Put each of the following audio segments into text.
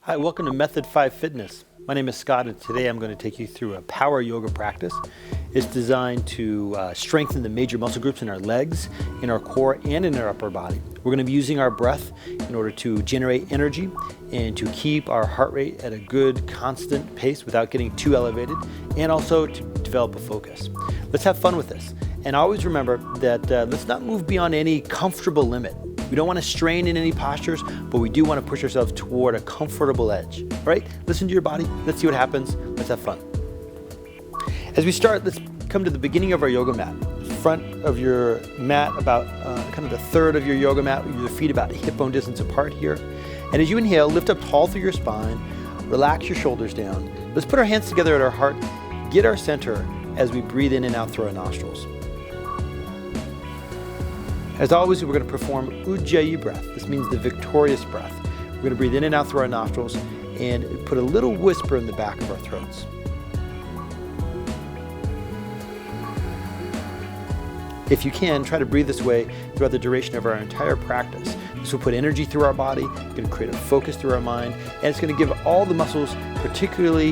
Hi, welcome to Method 5 Fitness. My name is Scott, and today I'm going to take you through a power yoga practice. It's designed to strengthen the major muscle groups in our legs, in our core, and in our upper body. We're going to be using our breath in order to generate energy and to keep our heart rate at a good, constant pace without getting too elevated, and also to develop a focus. Let's have fun with this. And always remember that let's not move beyond any comfortable limit. We don't want to strain in any postures, but we do want to push ourselves toward a comfortable edge. All right, listen to your body. Let's see what happens. Let's have fun. As we start, let's come to the beginning of our yoga mat. Front of your mat, about kind of the third of your yoga mat, your feet about hip bone distance apart here. And as you inhale, lift up tall through your spine, relax your shoulders down. Let's put our hands together at our heart, get our center as we breathe in and out through our nostrils. As always, we're going to perform Ujjayi breath. This means the victorious breath. We're going to breathe in and out through our nostrils and put a little whisper in the back of our throats. If you can, try to breathe this way throughout the duration of our entire practice. This will put energy through our body, it's going to create a focus through our mind, and it's going to give all the muscles, particularly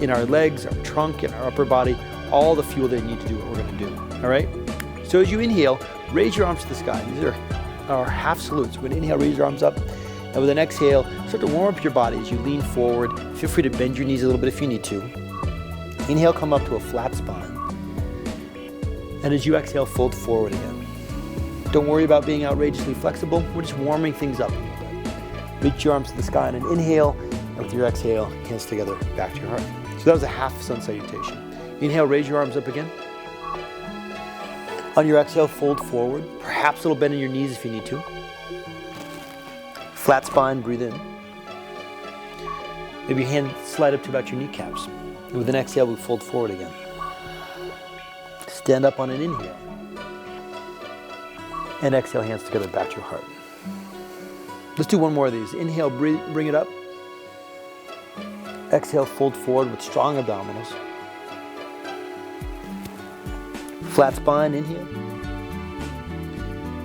in our legs, our trunk, and our upper body, all the fuel they need to do what we're going to do. All right? So as you inhale, raise your arms to the sky. These are our half salutes. When you inhale, raise your arms up. And with an exhale, start to warm up your body as you lean forward. Feel free to bend your knees a little bit if you need to. Inhale, come up to a flat spine. And as you exhale, fold forward again. Don't worry about being outrageously flexible. We're just warming things up a little bit. Reach your arms to the sky on an inhale, and with your exhale, hands together, back to your heart. So that was a half sun salutation. Inhale, raise your arms up again. On your exhale, fold forward, perhaps a little bend in your knees if you need to. Flat spine, breathe in. Maybe your hand slide up to about your kneecaps. And with an exhale, we fold forward again. Stand up on an inhale. And exhale, hands together, back to your heart. Let's do one more of these. Inhale, bring it up. Exhale, fold forward with strong abdominals. Flat spine, inhale.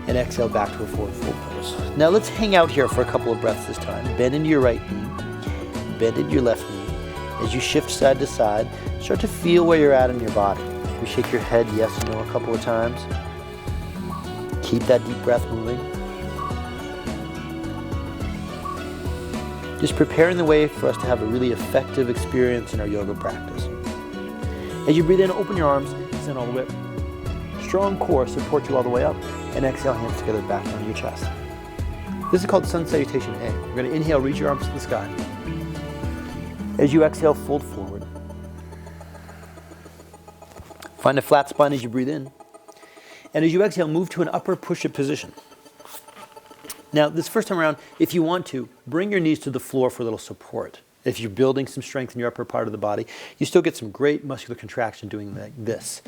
And exhale back to a forward fold pose. Now let's hang out here for a couple of breaths this time. Bend into your right knee, bend into your left knee. As you shift side to side, start to feel where you're at in your body. Maybe shake your head yes and no a couple of times. Keep that deep breath moving. Just preparing the way for us to have a really effective experience in our yoga practice. As you breathe in, open your arms, extend all the way up. Strong core, support you all the way up, and exhale, hands together, back down your chest. This is called sun salutation A. We're going to inhale, reach your arms to the sky. As you exhale, fold forward. Find a flat spine as you breathe in. And as you exhale, move to an upper push-up position. Now, this first time around, if you want to, bring your knees to the floor for a little support. If you're building some strength in your upper part of the body, you still get some great muscular contraction doing like this.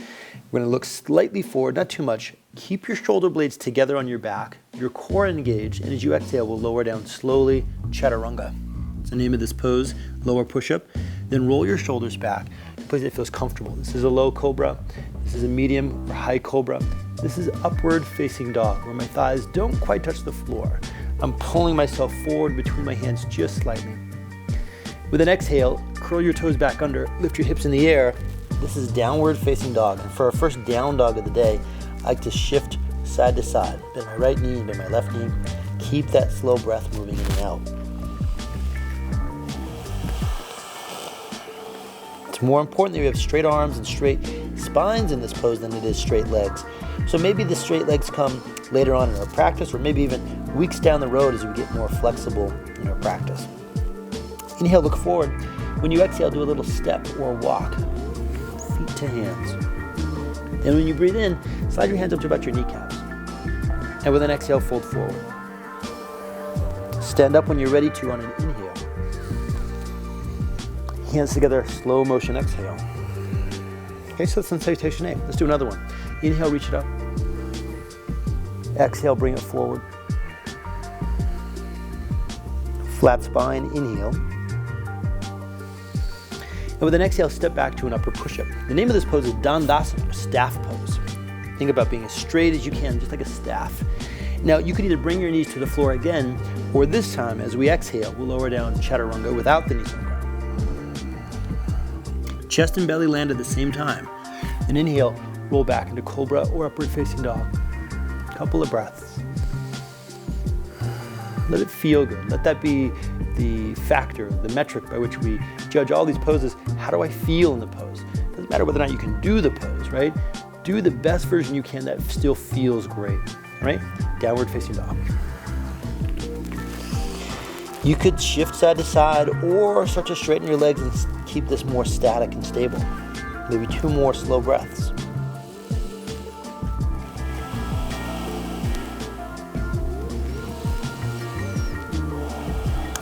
We're going to look slightly forward, not too much. Keep your shoulder blades together on your back, your core engaged, and as you exhale, we'll lower down slowly, chaturanga. It's the name of this pose, lower push-up. Then roll your shoulders back to a place that feels comfortable. This is a low cobra. This is a medium or high cobra. This is upward facing dog, where my thighs don't quite touch the floor. I'm pulling myself forward between my hands just slightly. With an exhale, curl your toes back under, lift your hips in the air. This is downward facing dog. And for our first down dog of the day, I like to shift side to side. Bend my right knee, bend my left knee. Keep that slow breath moving in and out. It's more important that we have straight arms and straight spines in this pose than it is straight legs. So maybe the straight legs come later on in our practice, or maybe even weeks down the road as we get more flexible in our practice. Inhale, look forward. When you exhale, do a little step or walk. Feet to hands. And when you breathe in, slide your hands up to about your kneecaps. And with an exhale, fold forward. Stand up when you're ready to on an inhale. Hands together, slow motion exhale. Okay, so that's sun salutation A. Let's do another one. Inhale, reach it up. Exhale, bring it forward. Flat spine, inhale. And with an exhale, step back to an upper push-up. The name of this pose is Dandasana, or staff pose. Think about being as straight as you can, just like a staff. Now, you could either bring your knees to the floor again, or this time, as we exhale, we'll lower down chaturanga without the knees on the ground. Chest and belly land at the same time. And inhale, roll back into cobra or upward facing dog. Couple of breaths. Let it feel good. Let that be the factor, the metric by which we judge all these poses. How do I feel in the pose? Doesn't matter whether or not you can do the pose, right? Do the best version you can that still feels great, right? Downward facing dog. You could shift side to side or start to straighten your legs and keep this more static and stable. Maybe 2 more slow breaths.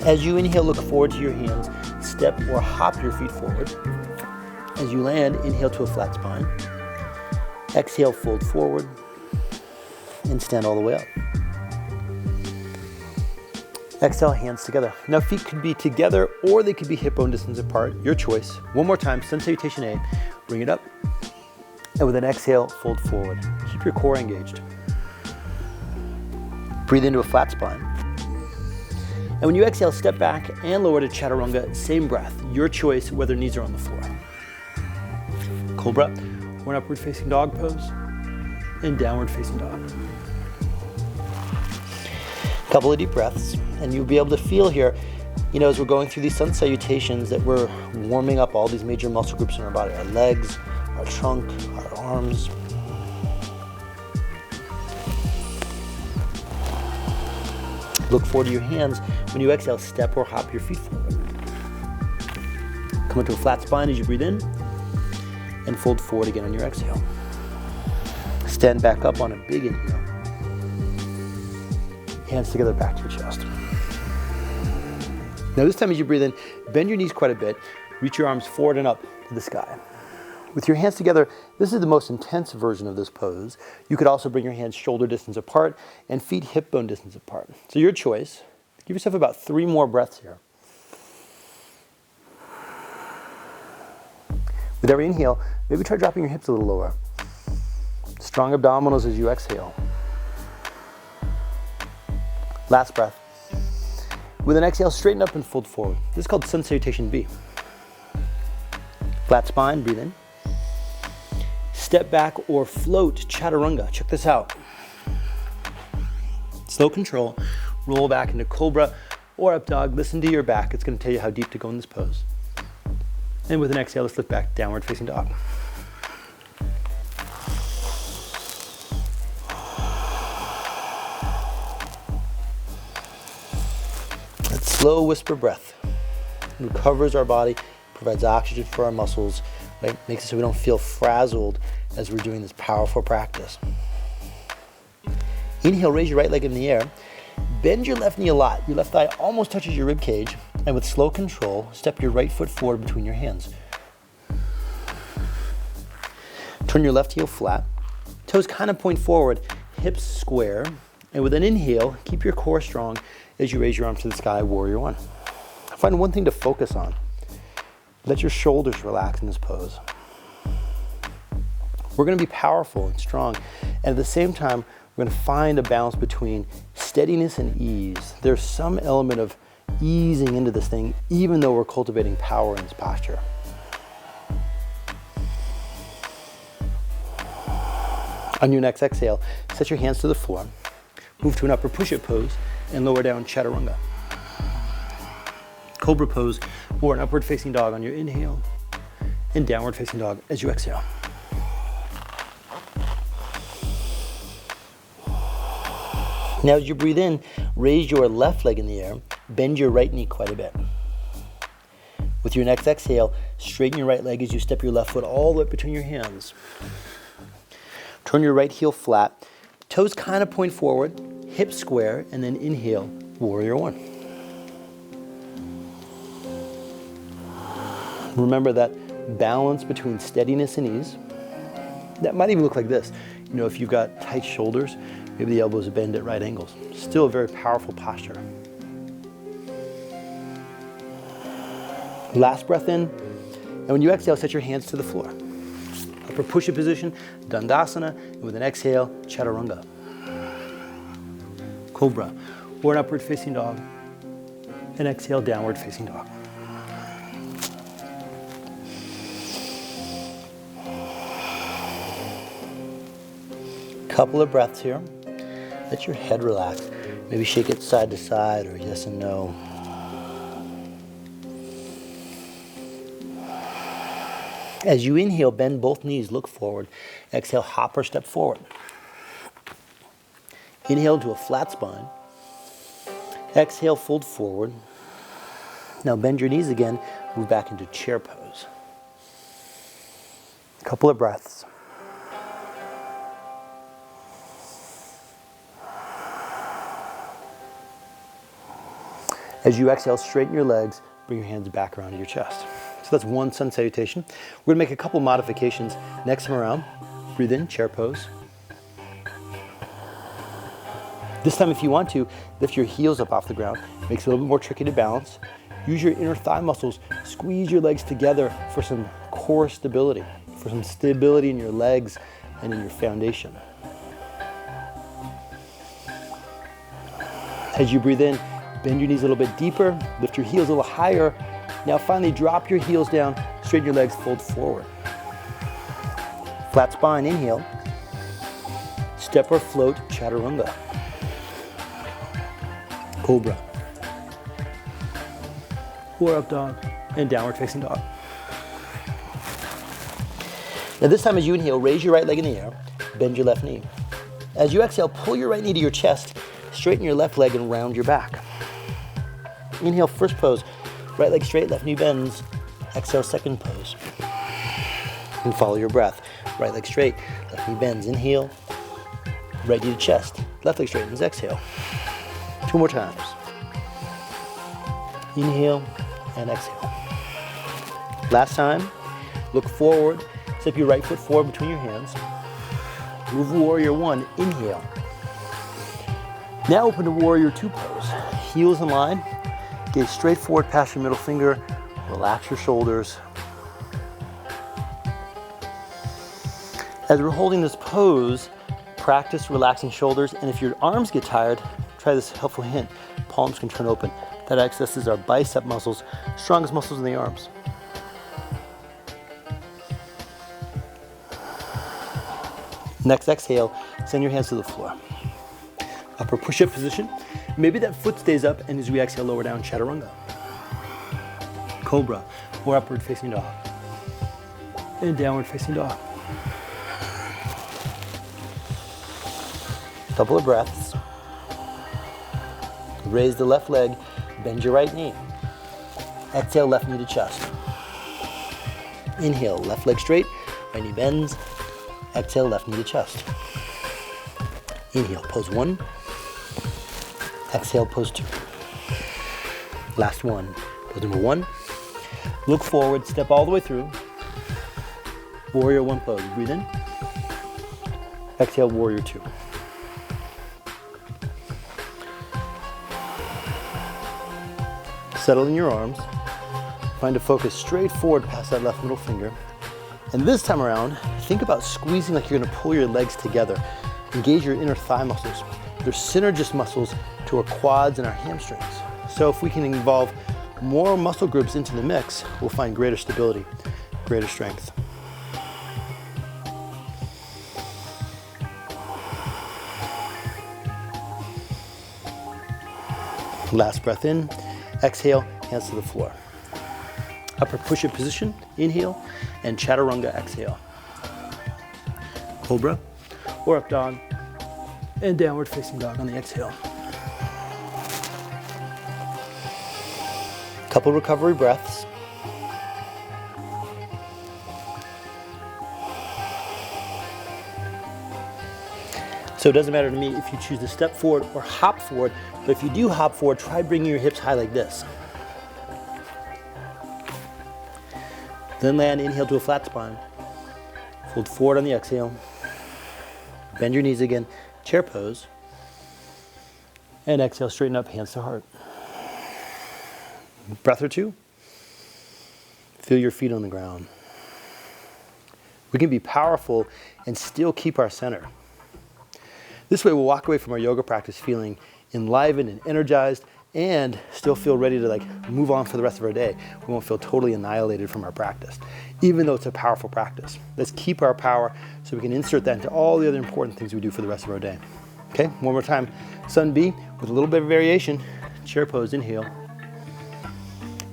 As you inhale, look forward to your hands. Step or hop your feet forward. As you land, inhale to a flat spine. Exhale, fold forward. And stand all the way up. Exhale, hands together. Now feet could be together or they could be hip bone distance apart. Your choice. One more time, sun salutation A. Bring it up. And with an exhale, fold forward. Keep your core engaged. Breathe into a flat spine. And when you exhale, step back and lower to chaturanga, same breath. Your choice whether knees are on the floor. Cobra, or an upward facing dog pose, and downward facing dog. Couple of deep breaths, and you'll be able to feel here, as we're going through these sun salutations, that we're warming up all these major muscle groups in our body, our legs, our trunk, our arms. Look forward to your hands. When you exhale, step or hop your feet forward. Come into a flat spine as you breathe in, and fold forward again on your exhale. Stand back up on a big inhale. Hands together back to your chest. Now this time as you breathe in, bend your knees quite a bit. Reach your arms forward and up to the sky. With your hands together, this is the most intense version of this pose. You could also bring your hands shoulder distance apart and feet hip bone distance apart. So your choice. Give yourself about 3 more breaths here. With every inhale, maybe try dropping your hips a little lower. Strong abdominals as you exhale. Last breath. With an exhale, straighten up and fold forward. This is called sun salutation B. Flat spine, breathe in. Step back or float chaturanga. Check this out. Slow control. Roll back into cobra or up dog. Listen to your back. It's going to tell you how deep to go in this pose. And with an exhale, let's lift back, downward facing dog. That slow whisper breath recovers our body, provides oxygen for our muscles, right? Makes it so we don't feel frazzled as we're doing this powerful practice. Inhale, raise your right leg in the air. Bend your left knee a lot. Your left thigh almost touches your rib cage. And with slow control, step your right foot forward between your hands. Turn your left heel flat. Toes kind of point forward, hips square. And with an inhale, keep your core strong as you raise your arms to the sky, warrior one. Find one thing to focus on. Let your shoulders relax in this pose. We're going to be powerful and strong. And at the same time, we're going to find a balance between steadiness and ease. There's some element of easing into this thing, even though we're cultivating power in this posture. On your next exhale, set your hands to the floor. Move to an upper push-up pose and lower down chaturanga. Cobra pose or an upward facing dog on your inhale and downward facing dog as you exhale. Now as you breathe in, raise your left leg in the air, bend your right knee quite a bit. With your next exhale, straighten your right leg as you step your left foot all the way between your hands. Turn your right heel flat, toes kind of point forward, hips square, and then inhale, warrior one. Remember that balance between steadiness and ease. That might even look like this. If you've got tight shoulders, maybe the elbows bend at right angles. Still a very powerful posture. Last breath in, and when you exhale, set your hands to the floor. Upper push-up position, Dandasana, and with an exhale, Chaturanga. Cobra, or an upward facing dog. And exhale, downward facing dog. Couple of breaths here. Let your head relax. Maybe shake it side to side or yes and no. As you inhale, bend both knees, look forward. Exhale, hop or step forward. Inhale to a flat spine. Exhale, fold forward. Now bend your knees again, move back into chair pose. A couple of breaths. As you exhale, straighten your legs, bring your hands back around your chest. So that's one sun salutation. We're gonna make a couple modifications. Next time around, breathe in, chair pose. This time, if you want to, lift your heels up off the ground. Makes it a little bit more tricky to balance. Use your inner thigh muscles. Squeeze your legs together for some core stability, for some stability in your legs and in your foundation. As you breathe in, bend your knees a little bit deeper, lift your heels a little higher. Now finally drop your heels down, straighten your legs, fold forward. Flat spine, inhale. Step or float, chaturanga. Cobra. Or up dog, and downward facing dog. Now this time as you inhale, raise your right leg in the air, bend your left knee. As you exhale, pull your right knee to your chest, straighten your left leg and round your back. Inhale, first pose, right leg straight, left knee bends. Exhale, second pose. And follow your breath. Right leg straight, left knee bends. Inhale, right knee to chest, left leg straightens. Exhale. 2 more times. Inhale and exhale. Last time, look forward, step your right foot forward between your hands. Move warrior 1, inhale. Now open to warrior 2 pose. Heels in line, gaze straight forward past your middle finger, relax your shoulders. As we're holding this pose, practice relaxing shoulders, and if your arms get tired, try this helpful hint. Palms can turn open. That accesses our bicep muscles, strongest muscles in the arms. Next exhale, send your hands to the floor. Upper push-up position. Maybe that foot stays up, and as we exhale, lower down, chaturanga. Cobra, or upward facing dog. And downward facing dog. Couple of breaths. Raise the left leg, bend your right knee. Exhale, left knee to chest. Inhale, left leg straight, right knee bends. Exhale, left knee to chest. Inhale, pose 1. Exhale, pose 2. Last one, pose number 1. Look forward, step all the way through. Warrior 1 pose, breathe in. Exhale, warrior 2. Settle in your arms. Find a focus straight forward past that left middle finger. And this time around, think about squeezing like you're gonna pull your legs together. Engage your inner thigh muscles. They're synergist muscles to our quads and our hamstrings. So if we can involve more muscle groups into the mix, we'll find greater stability, greater strength. Last breath in. Exhale, hands to the floor. Upper push-up position, inhale, and chaturanga, exhale. Cobra, or up dog, and downward facing dog on the exhale. Couple recovery breaths. So it doesn't matter to me if you choose to step forward or hop forward, but if you do hop forward, try bringing your hips high like this. Then land, inhale to a flat spine. Fold forward on the exhale. Bend your knees again, chair pose. And exhale, straighten up, hands to heart. Breath or 2. Feel your feet on the ground. We can be powerful and still keep our center. This way we'll walk away from our yoga practice feeling enlivened and energized, and still feel ready to move on for the rest of our day. We won't feel totally annihilated from our practice, even though it's a powerful practice. Let's keep our power so we can insert that into all the other important things we do for the rest of our day. Okay, one more time. Sun B with a little bit of variation. Chair pose, inhale.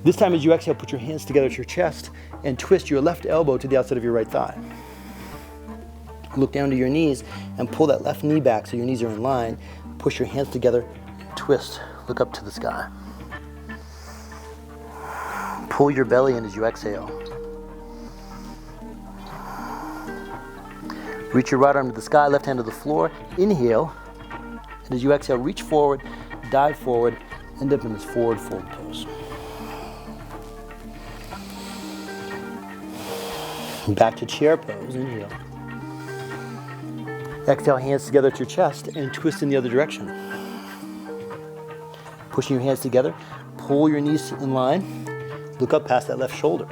This time as you exhale, put your hands together at your chest and twist your left elbow to the outside of your right thigh. Look down to your knees and pull that left knee back so your knees are in line. Push your hands together, twist. Look up to the sky. Pull your belly in as you exhale. Reach your right arm to the sky, left hand to the floor. Inhale. And as you exhale, reach forward, dive forward, end up in this forward fold pose. Back to chair pose. Inhale. Exhale, hands together at your chest and twist in the other direction. Pushing your hands together, pull your knees in line, look up past that left shoulder.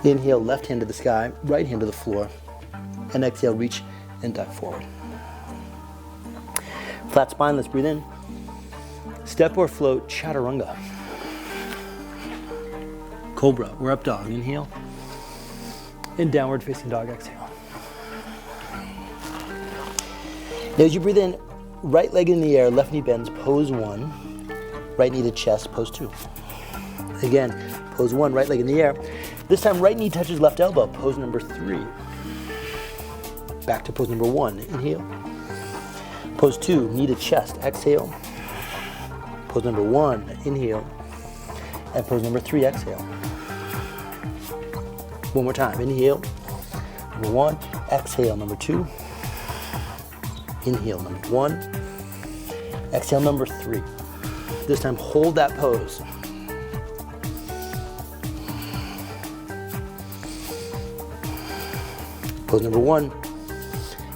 Inhale, left hand to the sky, right hand to the floor, and exhale, reach and dive forward. Flat spine, let's breathe in. Step or float, chaturanga. Cobra, or up dog, inhale. And downward facing dog, exhale. Now as you breathe in, right leg in the air, left knee bends, pose 1. Right knee to chest, pose 2. Again, pose 1, right leg in the air. This time right knee touches left elbow, pose number 3. Back to pose number 1, inhale. Pose 2, knee to chest, exhale. Pose number 1, inhale. And pose number 3, exhale. One more time, inhale. Number 1, exhale, number 2. Inhale, number 1. Exhale, number 3. This time, hold that pose. Pose number 1.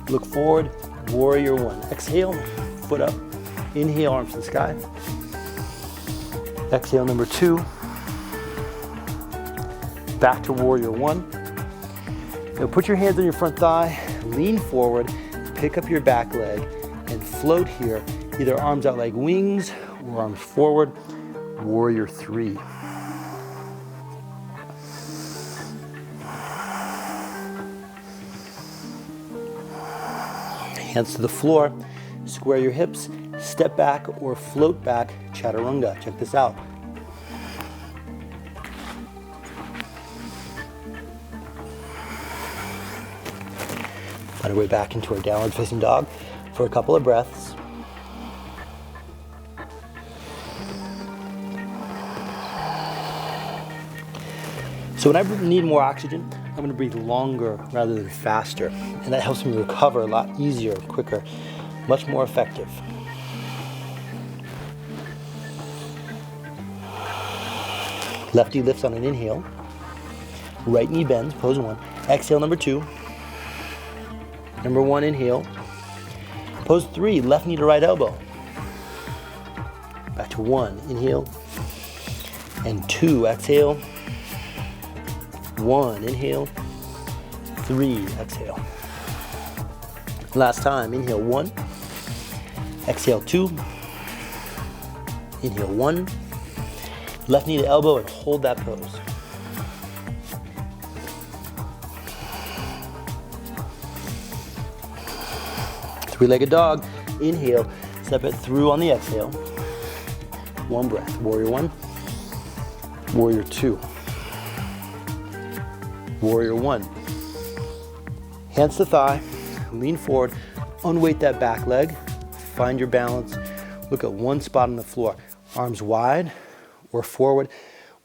Look forward, warrior 1. Exhale, foot up. Inhale, arms to the sky. Exhale, number 2. Back to warrior 1. Now put your hands on your front thigh, lean forward, pick up your back leg, and float here, either arms out like wings or arms forward, warrior 3. Hands to the floor, square your hips, step back or float back, chaturanga. Check this out. Find our way back into our downward facing dog for a couple of breaths. So when I need more oxygen, I'm going to breathe longer rather than faster, and that helps me recover a lot easier, quicker, much more effective. Left knee lifts on an inhale. Right knee bends, pose 1. Exhale, number 2. Number 1, inhale. Pose 3, left knee to right elbow. Back to 1, inhale. And 2, exhale. 1, inhale. 3, exhale. Last time, inhale 1. Exhale 2. Inhale 1. Left knee to elbow and hold that pose. Three-legged dog. Inhale, step it through on the exhale. One breath. Warrior 1. Warrior 2. Warrior 1. Hands to thigh. Lean forward. Unweight that back leg. Find your balance. Look at one spot on the floor. Arms wide or forward.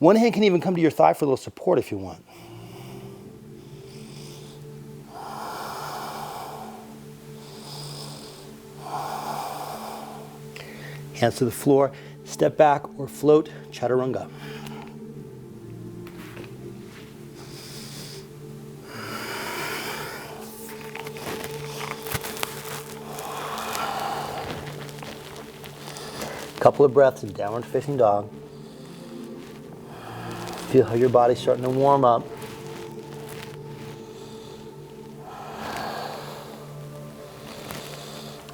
One hand can even come to your thigh for a little support if you want. Hands to the floor, step back or float, chaturanga. Couple of breaths in downward facing dog. Feel how your body's starting to warm up.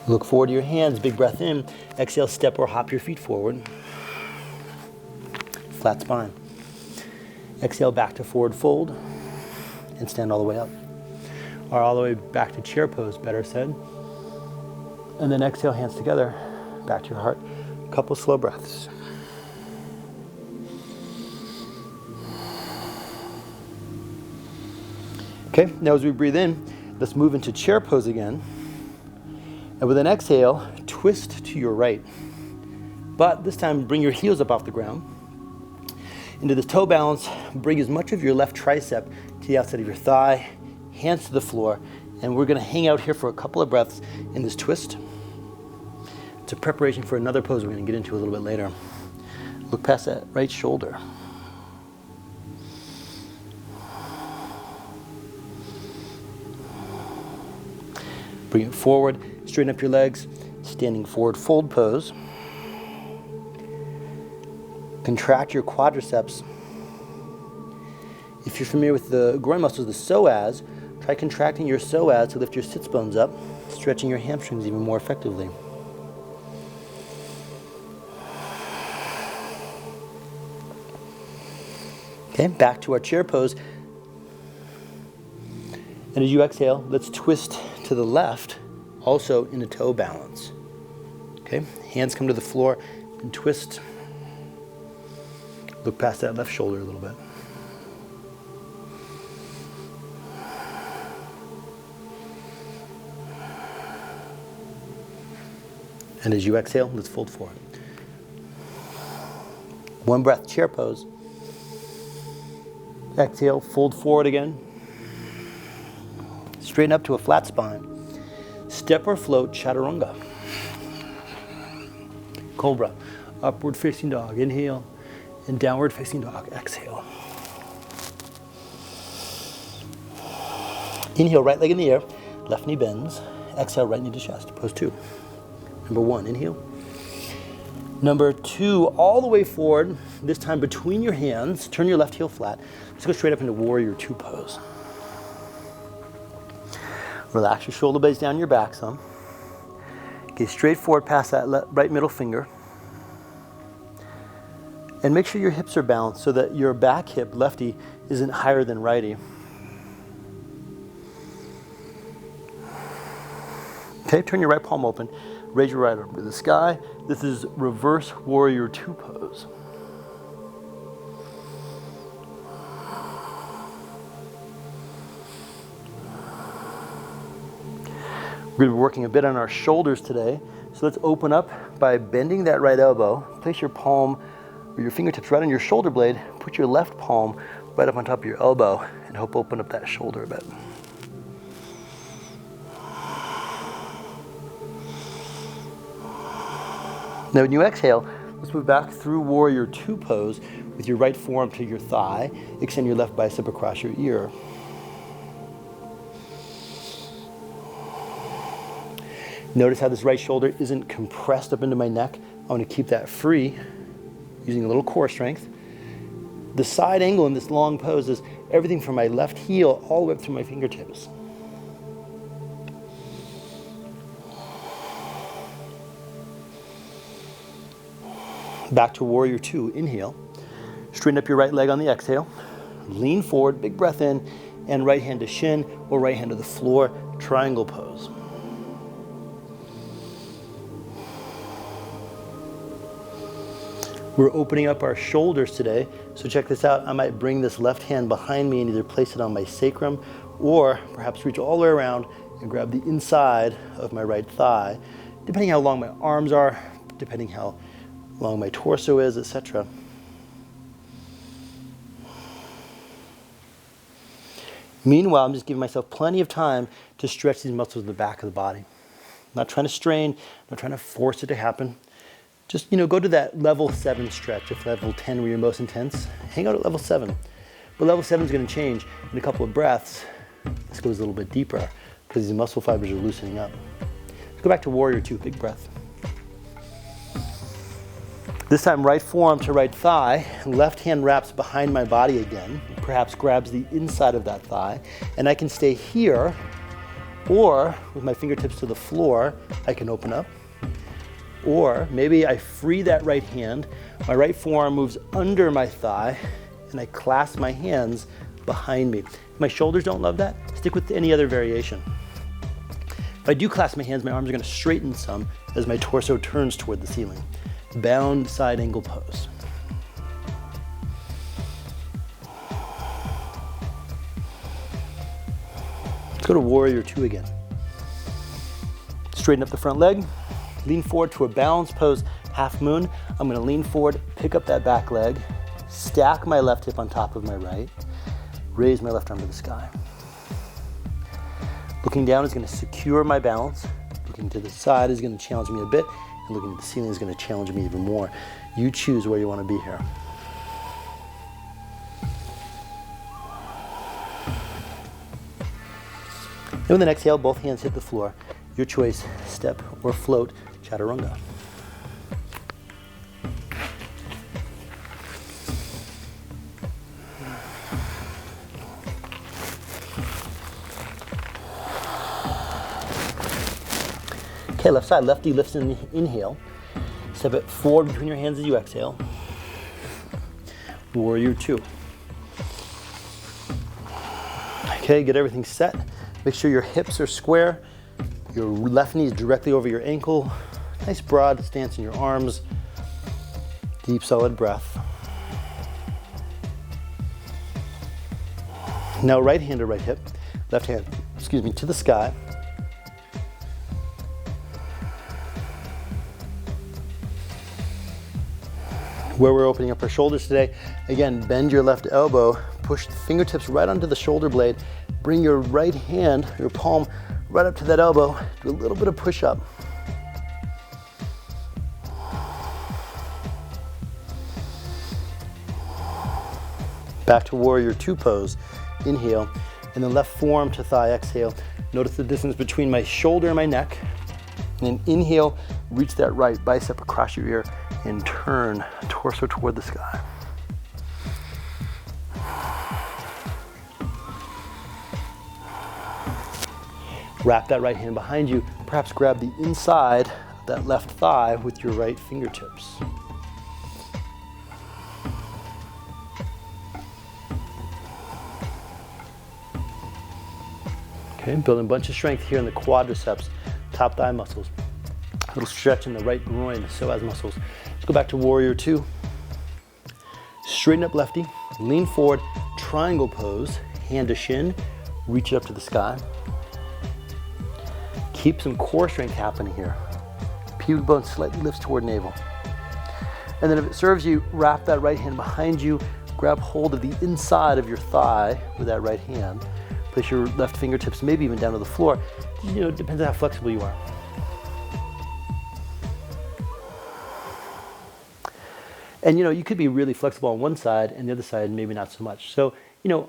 Look forward to your hands, big breath in. Exhale, step or hop your feet forward. Flat spine. Exhale, back to forward fold and stand all the way up. Or all the way back to chair pose, better said. And then exhale, hands together, back to your heart. A couple slow breaths. Okay, now as we breathe in, let's move into chair pose again. And with an exhale, twist to your right. But this time, bring your heels up off the ground. Into this toe balance, bring as much of your left tricep to the outside of your thigh, hands to the floor, and we're gonna hang out here for a couple of breaths in this twist. It's a preparation for another pose we're gonna get into a little bit later. Look past that right shoulder. Bring it forward, straighten up your legs, standing forward fold pose. Contract your quadriceps. If you're familiar with the groin muscles, the psoas, try contracting your psoas to lift your sits bones up, stretching your hamstrings even more effectively. Okay, back to our chair pose. And as you exhale, let's twist to the left, also in a toe balance. Okay, hands come to the floor and twist. Look past that left shoulder a little bit. And as you exhale, let's fold forward. One breath, chair pose. Exhale, fold forward again. Straighten up to a flat spine. Step or float, chaturanga. Cobra, upward facing dog, inhale, and downward facing dog, exhale. Inhale, right leg in the air, left knee bends. Exhale, right knee to chest, pose 2. Number 1, inhale. Number 2, all the way forward, this time between your hands, turn your left heel flat. Let's go straight up into warrior 2 pose. Relax your shoulder blades down your back some. Get straight forward past that right middle finger. And make sure your hips are balanced so that your back hip, lefty, isn't higher than righty. Okay, turn your right palm open. Raise your right arm to the sky. This is reverse warrior 2 pose. We're going to be working a bit on our shoulders today. So let's open up by bending that right elbow. Place your palm or your fingertips right on your shoulder blade. Put your left palm right up on top of your elbow and help open up that shoulder a bit. Now when you exhale, let's move back through warrior 2 pose with your right forearm to your thigh. Extend your left bicep across your ear. Notice how this right shoulder isn't compressed up into my neck. I want to keep that free using a little core strength. The side angle in this long pose is everything from my left heel all the way up through my fingertips. Back to warrior 2, inhale. Straighten up your right leg on the exhale. Lean forward, big breath in, and right hand to shin or right hand to the floor, triangle pose. We're opening up our shoulders today, so check this out. I might bring this left hand behind me and either place it on my sacrum or perhaps reach all the way around and grab the inside of my right thigh, depending how long my arms are, depending how long my torso is, etc. Meanwhile, I'm just giving myself plenty of time to stretch these muscles in the back of the body. I'm not trying to strain, I'm not trying to force it to happen. Just, go to that level 7 stretch. If level 10 were your most intense, hang out at level 7. But level 7 is going to change in a couple of breaths. This goes a little bit deeper because these muscle fibers are loosening up. Let's go back to warrior 2, big breath. This time, right forearm to right thigh, left hand wraps behind my body again, perhaps grabs the inside of that thigh, and I can stay here Or with my fingertips to the floor, I can open up. Or maybe I free that right hand, my right forearm moves under my thigh, and I clasp my hands behind me. If my shoulders don't love that, stick with any other variation. If I do clasp my hands, my arms are going to straighten some as my torso turns toward the ceiling. Bound side angle pose. Let's go to warrior two again. Straighten up the front leg, lean forward to a balanced pose, half moon. I'm going to lean forward, pick up that back leg, stack my left hip on top of my right, raise my left arm to the sky. Looking down is going to secure my balance. Looking to the side is going to challenge me a bit, and looking at the ceiling is going to challenge me even more. You choose where you want to be here. And with an exhale, both hands hit the floor. Your choice, step or float, chaturanga. Okay, left side, lefty lifts in the inhale. Step it forward between your hands as you exhale. Warrior two. Okay, get everything set. Make sure your hips are square. Your left knee is directly over your ankle. Nice broad stance in your arms. Deep, solid breath. Now right hand to right hip. Left hand, to the sky. Where we're opening up our shoulders today, again, bend your left elbow, push the fingertips right onto the shoulder blade, bring your right hand, your palm, right up to that elbow, do a little bit of push up. Back to warrior two pose, inhale, and then left forearm to thigh, exhale. Notice the distance between my shoulder and my neck, and then inhale, reach that right bicep across your ear, and turn torso toward the sky. Wrap that right hand behind you. Perhaps grab the inside of that left thigh with your right fingertips. Okay, building a bunch of strength here in the quadriceps, top thigh muscles. A little stretch in the right groin, the psoas muscles. Let's go back to warrior two. Straighten up lefty, lean forward, triangle pose, hand to shin, reach it up to the sky. Keep some core strength happening here. Pubic bone slightly lifts toward navel. And then if it serves you, wrap that right hand behind you, grab hold of the inside of your thigh with that right hand. Place your left fingertips maybe even down to the floor. It depends on how flexible you are. And you could be really flexible on one side and the other side maybe not so much. So,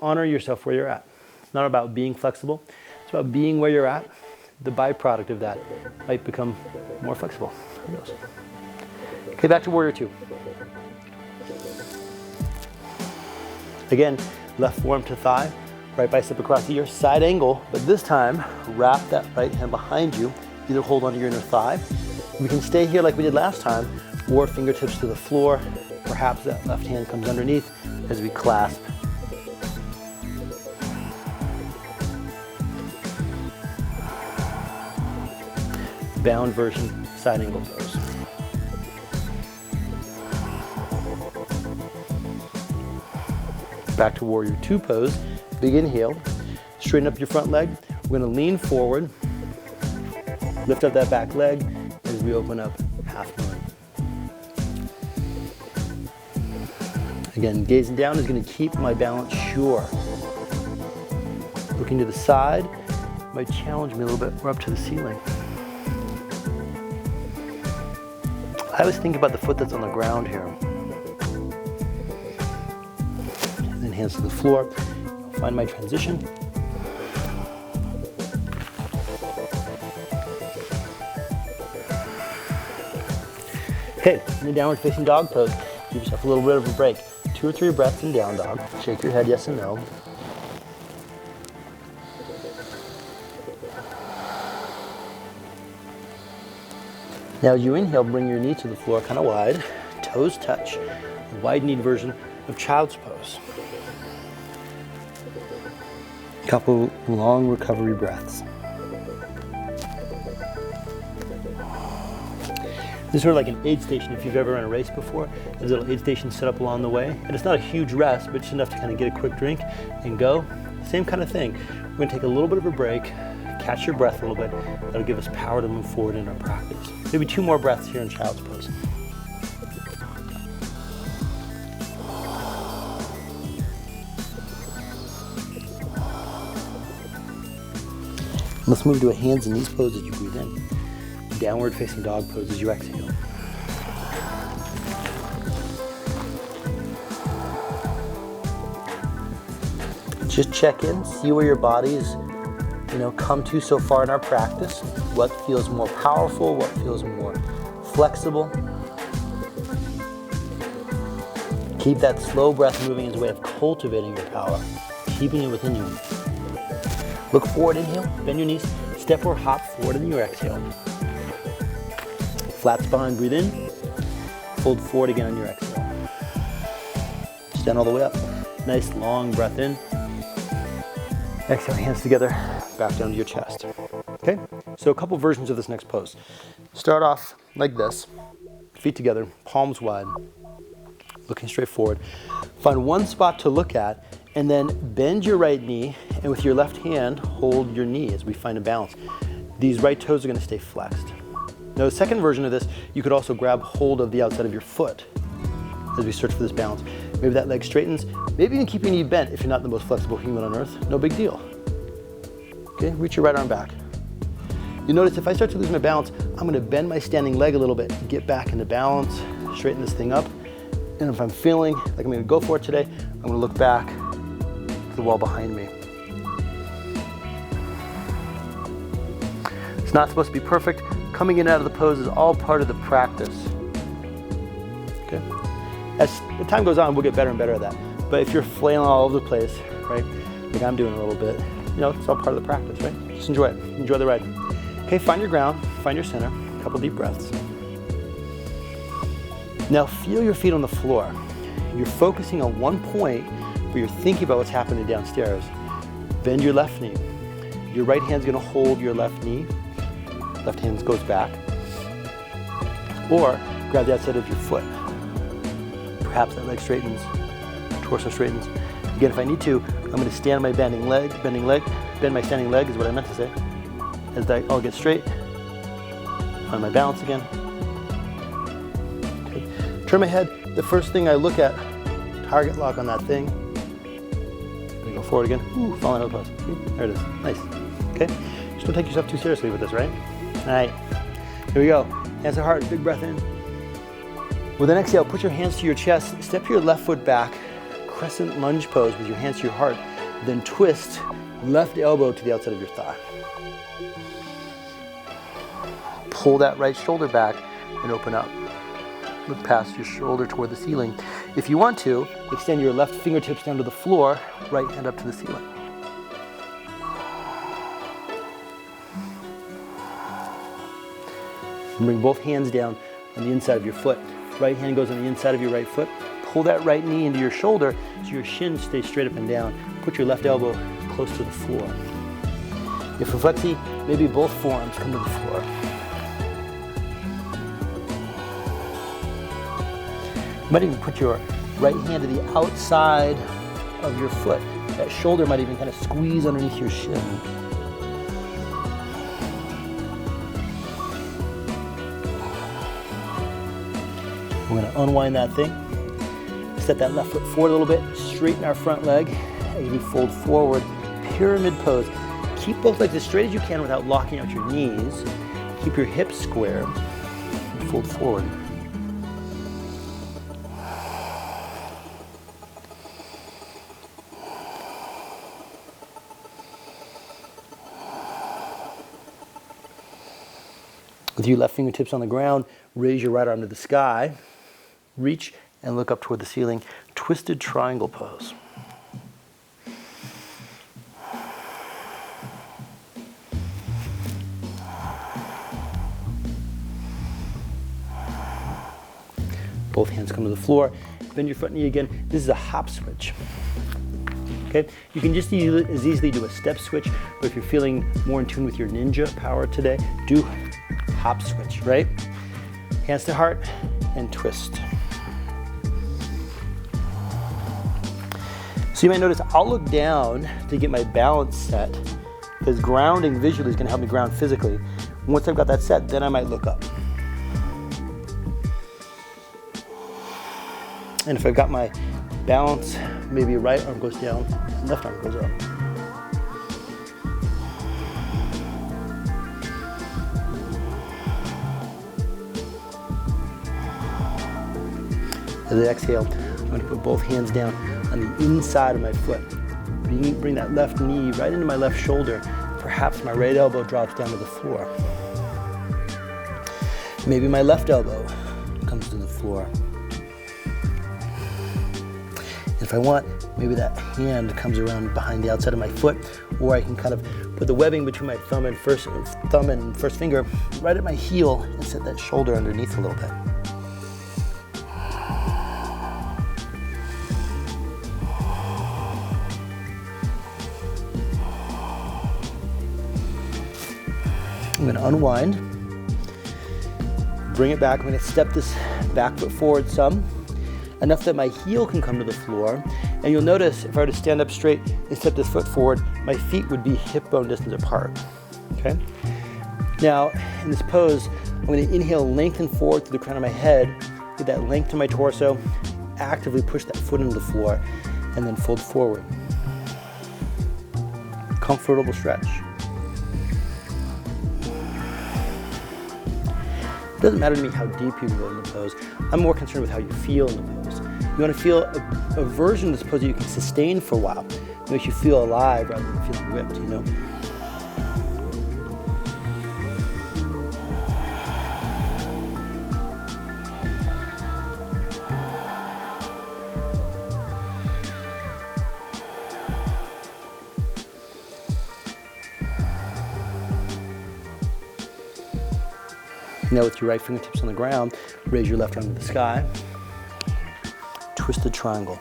honor yourself where you're at. It's not about being flexible. It's about being where you're at. The byproduct of that might become more flexible. Who knows? Okay, back to warrior two. Again, left forearm to thigh, right bicep across the ear, side angle, but this time, wrap that right hand behind you. Either hold onto your inner thigh. We can stay here like we did last time, or fingertips to the floor. Perhaps that left hand comes underneath as we clasp. Bound version, side angle pose. Back to warrior two pose. Big inhale. Straighten up your front leg. We're going to lean forward. Lift up that back leg as we open up half moon. Again, gazing down is going to keep my balance sure. Looking to the side might challenge me a little bit. We're up to the ceiling. I always think about the foot that's on the ground here. And then hands to the floor. Find my transition. Okay, in the downward facing dog pose, give yourself a little bit of a break. 2 or 3 breaths in down dog. Shake your head yes and no. Now as you inhale, bring your knees to the floor kind of wide, toes touch, a wide-kneed version of child's pose. Couple long recovery breaths. This is sort of like an aid station if you've ever run a race before. There's a little aid station set up along the way. And it's not a huge rest, but just enough to kind of get a quick drink and go. Same kind of thing. We're going to take a little bit of a break, catch your breath a little bit. That'll give us power to move forward in our practice. Maybe 2 more breaths here in child's pose. Let's move to a hands and knees pose as you breathe in. Downward facing dog pose as you exhale. Just check in, see where your body is, come to so far in our practice. What feels more powerful, what feels more flexible. Keep that slow breath moving as a way of cultivating your power, keeping it within you. Look forward, inhale, bend your knees, step or hop forward in your exhale. Flat spine, breathe in, fold forward again on your exhale. Stand all the way up. Nice long breath in. Exhale, hands together, back down to your chest. Okay, so a couple versions of this next pose. Start off like this, feet together, palms wide, looking straight forward. Find one spot to look at, and then bend your right knee, and with your left hand, hold your knee as we find a balance. These right toes are going to stay flexed. Now the second version of this, you could also grab hold of the outside of your foot as we search for this balance. Maybe that leg straightens, maybe even keep your knee bent if you're not the most flexible human on earth, no big deal. Okay, reach your right arm back. You notice if I start to lose my balance, I'm going to bend my standing leg a little bit, get back into balance, straighten this thing up. And if I'm feeling like I'm going to go for it today, I'm going to look back to the wall behind me. It's not supposed to be perfect. Coming in and out of the pose is all part of the practice. Okay? As the time goes on, we'll get better and better at that. But if you're flailing all over the place, right, like I'm doing a little bit, it's all part of the practice, right? Just enjoy it. Enjoy the ride. Okay, find your ground, find your center. A couple deep breaths. Now feel your feet on the floor. You're focusing on one point, but you're thinking about what's happening downstairs. Bend your left knee. Your right hand's gonna hold your left knee. Left hand goes back. Or grab the outside of your foot. Perhaps that leg straightens, torso straightens. Again, if I need to, I'm going to stand on my bend my standing leg is what I meant to say. As I all get straight, find my balance again. Okay. Turn my head, the first thing I look at, target lock on that thing. I'm going to go forward again, falling out of the pose. There it is, nice. Okay, just don't take yourself too seriously with this, right? All right, here we go. Hands to heart, big breath in. With an exhale, put your hands to your chest, step your left foot back, crescent lunge pose with your hands to your heart, then twist left elbow to the outside of your thigh. Pull that right shoulder back and open up. Look past your shoulder toward the ceiling. If you want to, extend your left fingertips down to the floor, right hand up to the ceiling. And bring both hands down on the inside of your foot. Right hand goes on the inside of your right foot. Pull that right knee into your shoulder so your shins stay straight up and down. Put your left elbow close to the floor. If for flexi, maybe both forearms come to the floor. You might even put your right hand to the outside of your foot. That shoulder might even kind of squeeze underneath your shin. We're going to unwind that thing. Step that left foot forward a little bit. Straighten our front leg as we fold forward. Pyramid pose. Keep both legs as straight as you can without locking out your knees. Keep your hips square. Fold forward. With your left fingertips on the ground, raise your right arm to the sky. Reach and look up toward the ceiling. Twisted triangle pose. Both hands come to the floor. Bend your front knee again. This is a hop switch. Okay, you can just as easily do a step switch, or if you're feeling more in tune with your ninja power today, do hop switch, right? Hands to heart and twist. So you might notice I'll look down to get my balance set, because grounding visually is going to help me ground physically. Once I've got that set, then I might look up. And if I've got my balance, maybe right arm goes down, left arm goes up. As I exhale, I'm going to put both hands down on the inside of my foot. Bring that left knee right into my left shoulder. Perhaps my right elbow drops down to the floor. Maybe my left elbow comes to the floor. If I want, maybe that hand comes around behind the outside of my foot, or I can kind of put the webbing between my thumb and first finger right at my heel and set that shoulder underneath a little bit. I'm going to unwind, bring it back. I'm going to step this back foot forward some, enough that my heel can come to the floor. And you'll notice if I were to stand up straight and step this foot forward, my feet would be hip bone distance apart, okay? Now, in this pose, I'm going to inhale, lengthen forward through the crown of my head, get that length to my torso, actively push that foot into the floor, and then fold forward. Comfortable stretch. It doesn't matter to me how deep you can go in the pose. I'm more concerned with how you feel in the pose. You want to feel a version of this pose that you can sustain for a while. It makes you feel alive rather than feeling whipped, you know? Now with your right fingertips on the ground, raise your left arm to the sky. Twisted triangle.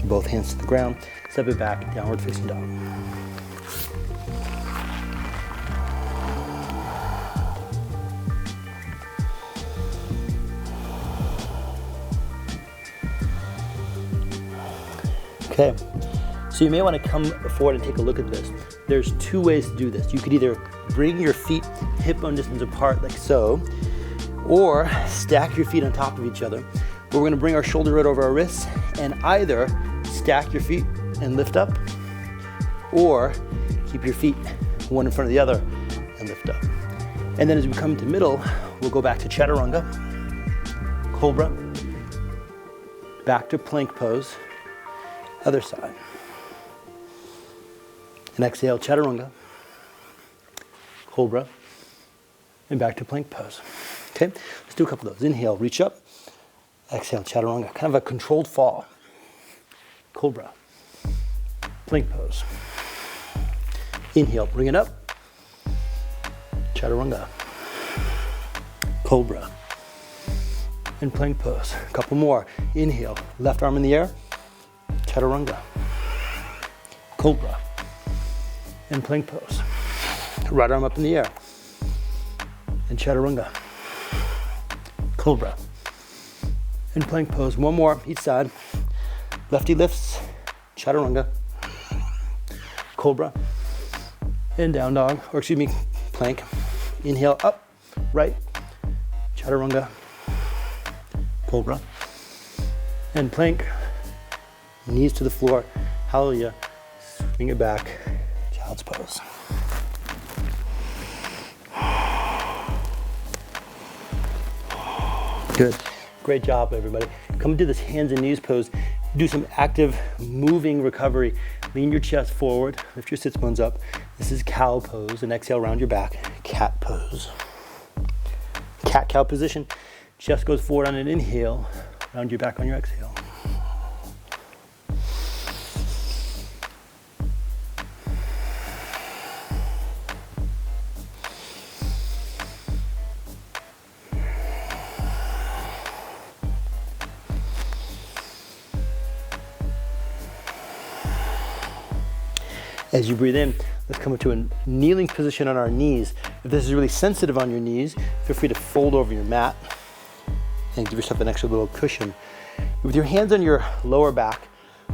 Both hands to the ground, step it back, downward facing dog. Okay, so you may want to come forward and take a look at this. There's two ways to do this. You could either bring your feet hip bone distance apart like so, or stack your feet on top of each other. But we're going to bring our shoulder right over our wrists and either stack your feet and lift up, or keep your feet one in front of the other and lift up. And then as we come to middle, we'll go back to chaturanga, cobra, back to plank pose, other side. And exhale, chaturanga, cobra, and back to plank pose. Okay, let's do a couple of those. Inhale, reach up. Exhale, chaturanga, kind of a controlled fall. Cobra, plank pose. Inhale, bring it up. Chaturanga, cobra, and plank pose. A couple more. Inhale, left arm in the air. Chaturanga, cobra, and plank pose. Right arm up in the air, and chaturanga, cobra, and plank pose. One more, each side. Lefty lifts, chaturanga, cobra, and down dog, or excuse me, plank. Inhale, up, right, chaturanga, cobra, and plank. Knees to the floor, hallelujah, swing it back, child's pose. Good, great job everybody. Come into this hands and knees pose, do some active moving recovery. Lean your chest forward, lift your sits bones up. This is cow pose, and exhale, round your back, cat pose. Cat-cow position, chest goes forward on an inhale, round your back on your exhale. As you breathe in, let's come into a kneeling position on our knees. If this is really sensitive on your knees, feel free to fold over your mat and give yourself an extra little cushion. With your hands on your lower back,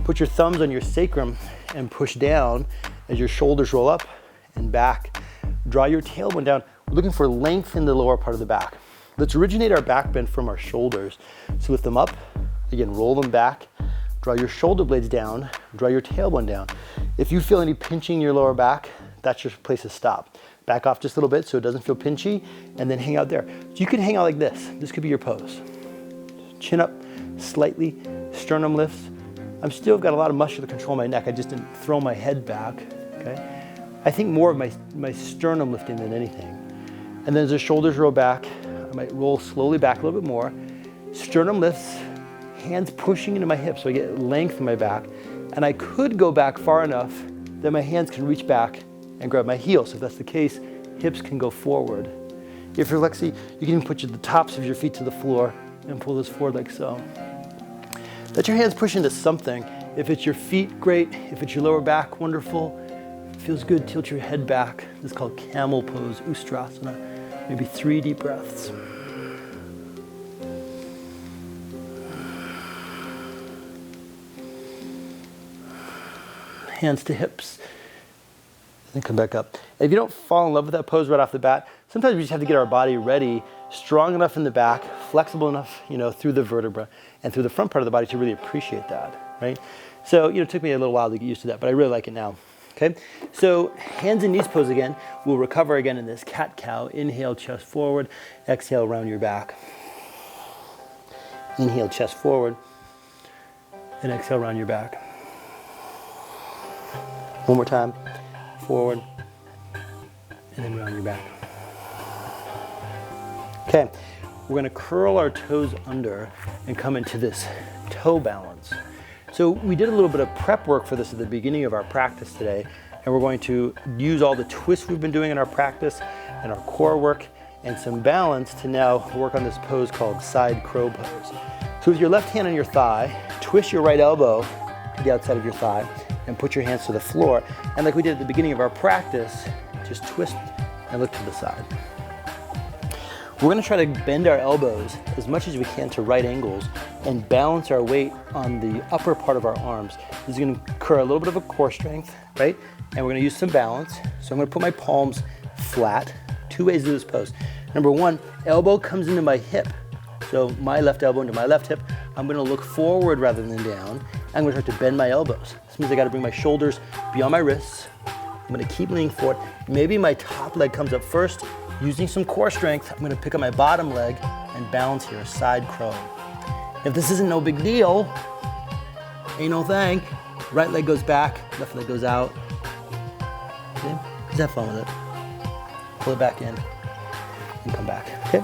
put your thumbs on your sacrum and push down as your shoulders roll up and back. Draw your tailbone down. We're looking for length in the lower part of the back. Let's originate our back bend from our shoulders. So lift them up, again, roll them back. Draw your shoulder blades down, draw your tailbone down. If you feel any pinching in your lower back, that's your place to stop. Back off just a little bit so it doesn't feel pinchy, and then hang out there. So you can hang out like this. This could be your pose. Chin up slightly, sternum lifts. I'm still got a lot of muscular control in my neck. I just didn't throw my head back, okay? I think more of my sternum lifting than anything. And then as the shoulders roll back, I might roll slowly back a little bit more. Sternum lifts, hands pushing into my hips so I get length in my back. And I could go back far enough that my hands can reach back and grab my heels. So if that's the case, hips can go forward. If you're flexi, you can even put the tops of your feet to the floor and pull this forward like so. Let your hands push into something. If it's your feet, great. If it's your lower back, wonderful. If it feels good, tilt your head back. This is called Camel pose, Ustrasana. Maybe 3 deep breaths. Hands to hips, then come back up. If you don't fall in love with that pose right off the bat, sometimes we just have to get our body ready, strong enough in the back, flexible enough, through the vertebra and through the front part of the body to really appreciate that, right? So, it took me a little while to get used to that, but I really like it now, okay? So, hands and knees pose again. We'll recover again in this cat-cow. Inhale, chest forward. Exhale, round your back. Inhale, chest forward. And exhale, round your back. One more time, forward, and then round your back. Okay, we're gonna curl our toes under and come into this toe balance. So we did a little bit of prep work for this at the beginning of our practice today, and we're going to use all the twists we've been doing in our practice and our core work and some balance to now work on this pose called side crow pose. So with your left hand on your thigh, twist your right elbow to the outside of your thigh, and put your hands to the floor. And like we did at the beginning of our practice, just twist and look to the side. We're gonna try to bend our elbows as much as we can to right angles and balance our weight on the upper part of our arms. This is gonna incur a little bit of a core strength, right? And we're gonna use some balance. So I'm gonna put my palms flat. 2 ways to do this pose. Number 1, elbow comes into my hip. So my left elbow into my left hip. I'm gonna look forward rather than down. I'm gonna start to bend my elbows. This means I gotta bring my shoulders beyond my wrists. I'm gonna keep leaning forward. Maybe my top leg comes up first. Using some core strength, I'm gonna pick up my bottom leg and balance here, side crow. If this isn't no big deal, ain't no thing. Right leg goes back, left leg goes out. Okay? Just have fun with it. Pull it back in and come back, okay?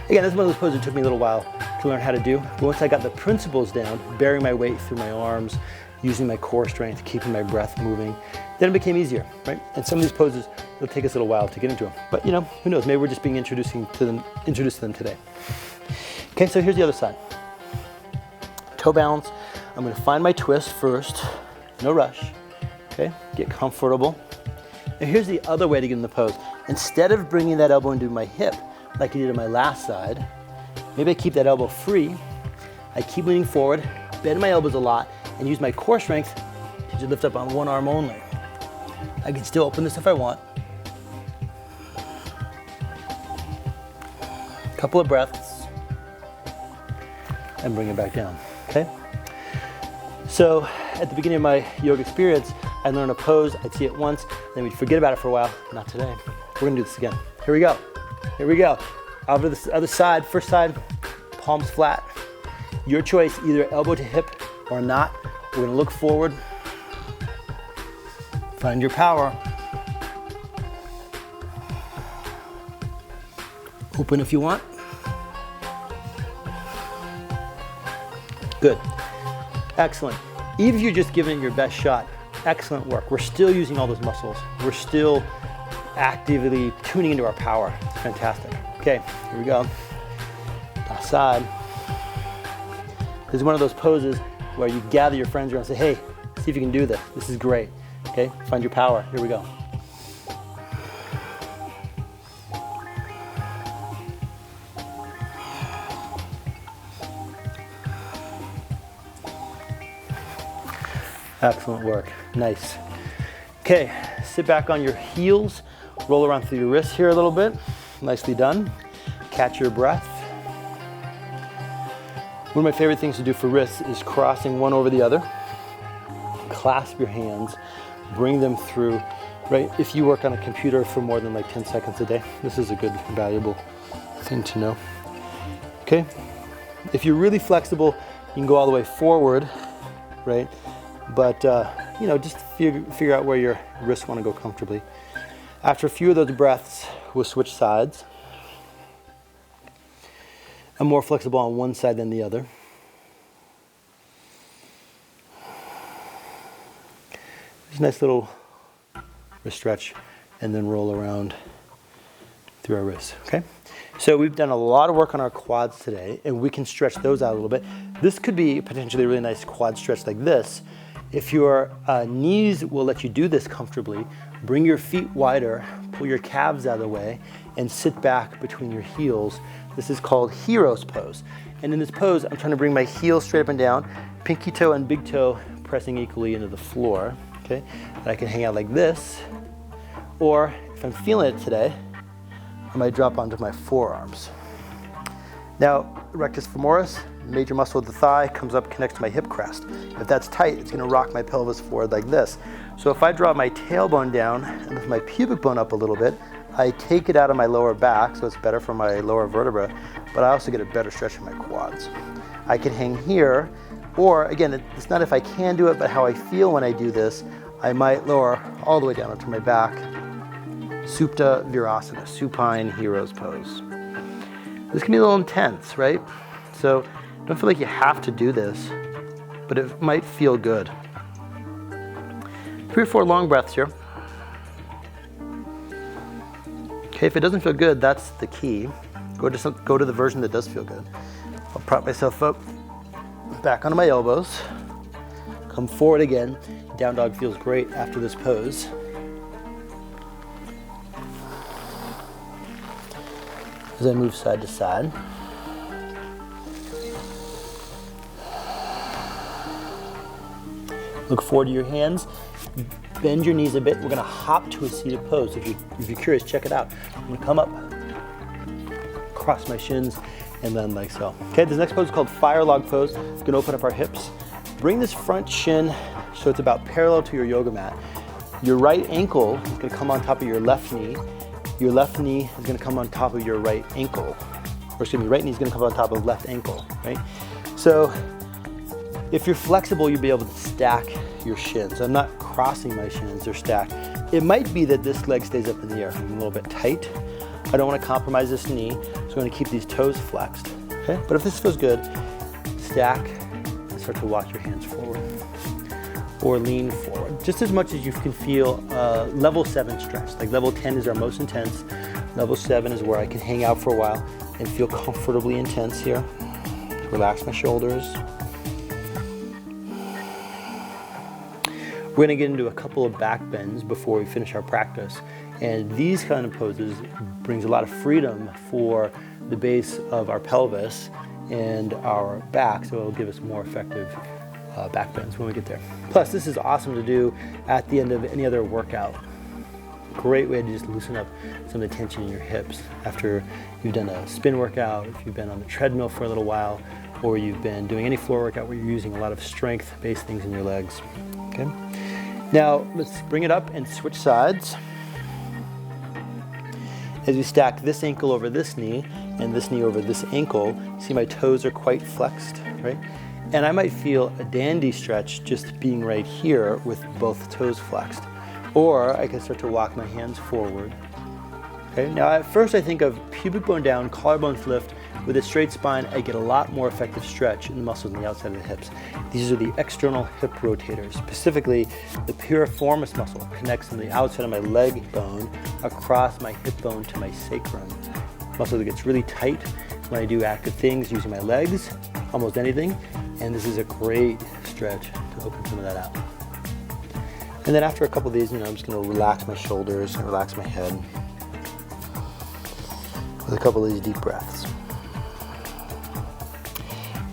Again, this is one of those poses that took me a little while to learn how to do. But once I got the principles down, bearing my weight through my arms, using my core strength, keeping my breath moving, then it became easier, right? And some of these poses, it'll take us a little while to get into them. But who knows? Maybe we're just being introduced to them today. Okay, so here's the other side. Toe balance. I'm gonna find my twist first. No rush, okay? Get comfortable. And here's the other way to get in the pose. Instead of bringing that elbow into my hip, like I did on my last side, maybe I keep that elbow free. I keep leaning forward, bend my elbows a lot, and use my core strength to just lift up on one arm only. I can still open this if I want. Couple of breaths, and bring it back down, okay? So at the beginning of my yoga experience, I'd learn a pose, I'd see it once, then we'd forget about it for a while. Not today. We're gonna do this again. Here we go. Here we go. Over the other side, first side, palms flat. Your choice, either elbow to hip or not. We're gonna look forward. Find your power. Open if you want. Good. Excellent. Even if you're just giving it your best shot, excellent work. We're still using all those muscles. We're still actively tuning into our power. It's fantastic. Okay, here we go. Last side. This is one of those poses where you gather your friends around and say, hey, see if you can do this. This is great. Okay, find your power. Here we go. Excellent work. Nice. Okay, sit back on your heels, roll around through your wrists here a little bit. Nicely done. Catch your breath. One of my favorite things to do for wrists is crossing one over the other. Clasp your hands, bring them through, right? If you work on a computer for more than like 10 seconds a day, this is a good, valuable thing to know. Okay? If you're really flexible, you can go all the way forward, right? But, you know, just figure out where your wrists want to go comfortably. After a few of those breaths, we'll switch sides. I'm more flexible on one side than the other. Just a nice little wrist stretch and then roll around through our wrists, okay? So we've done a lot of work on our quads today, and we can stretch those out a little bit. This could be potentially a really nice quad stretch like this. If your knees will let you do this comfortably, bring your feet wider, pull your calves out of the way, and sit back between your heels. This is called hero's pose. And in this pose, I'm trying to bring my heels straight up and down, pinky toe and big toe pressing equally into the floor, okay? And I can hang out like this, or if I'm feeling it today, I might drop onto my forearms. Now, rectus femoris, major muscle of the thigh, comes up, connects to my hip crest. If that's tight, it's gonna rock my pelvis forward like this. So if I draw my tailbone down and lift my pubic bone up a little bit, I take it out of my lower back, so it's better for my lower vertebra, but I also get a better stretch in my quads. I can hang here, or again, it's not if I can do it, but how I feel when I do this, I might lower all the way down onto my back. Supta Virasana, supine hero's pose. This can be a little intense, right? So don't feel like you have to do this, but it might feel good. 3 or 4 long breaths here. Okay, if it doesn't feel good, that's the key. Go to the version that does feel good. I'll prop myself up, back onto my elbows, come forward again. Down dog feels great after this pose. As I move side to side. Look forward to your hands. Bend your knees a bit. We're gonna hop to a seated pose. If you're curious, check it out. I'm gonna come up, cross my shins, and then like so. Okay, this next pose is called fire log pose. It's gonna open up our hips. Bring this front shin so it's about parallel to your yoga mat. Your right ankle is gonna come on top of your left knee. Your left knee is gonna come on top of your right ankle. Or excuse me, right knee is gonna come on top of left ankle, right? So if you're flexible, you'll be able to stack your shins. I'm not crossing my shins, they're stacked. It might be that this leg stays up in the air. I'm a little bit tight. I don't want to compromise this knee, so I'm going to keep these toes flexed. Okay? But if this feels good, stack and start to walk your hands forward or lean forward. Just as much as you can feel level 7 stretch. Like level 10 is our most intense. Level 7 is where I can hang out for a while and feel comfortably intense here. Relax my shoulders. We're gonna get into a couple of back bends before we finish our practice. And these kind of poses brings a lot of freedom for the base of our pelvis and our back, so it'll give us more effective back bends when we get there. Plus, this is awesome to do at the end of any other workout. Great way to just loosen up some of the tension in your hips after you've done a spin workout, if you've been on the treadmill for a little while, or you've been doing any floor workout where you're using a lot of strength-based things in your legs. Okay? Now, let's bring it up and switch sides. As we stack this ankle over this knee and this knee over this ankle, see my toes are quite flexed, right? And I might feel a dandy stretch just being right here with both toes flexed. Or I can start to walk my hands forward. Okay, now at first I think of pubic bone down, collarbones lift. With a straight spine, I get a lot more effective stretch in the muscles on the outside of the hips. These are the external hip rotators. Specifically, the piriformis muscle connects on the outside of my leg bone across my hip bone to my sacrum. Muscle that gets really tight when I do active things using my legs, almost anything. And this is a great stretch to open some of that out. And then after a couple of these, I'm just gonna relax my shoulders and relax my head with a couple of these deep breaths.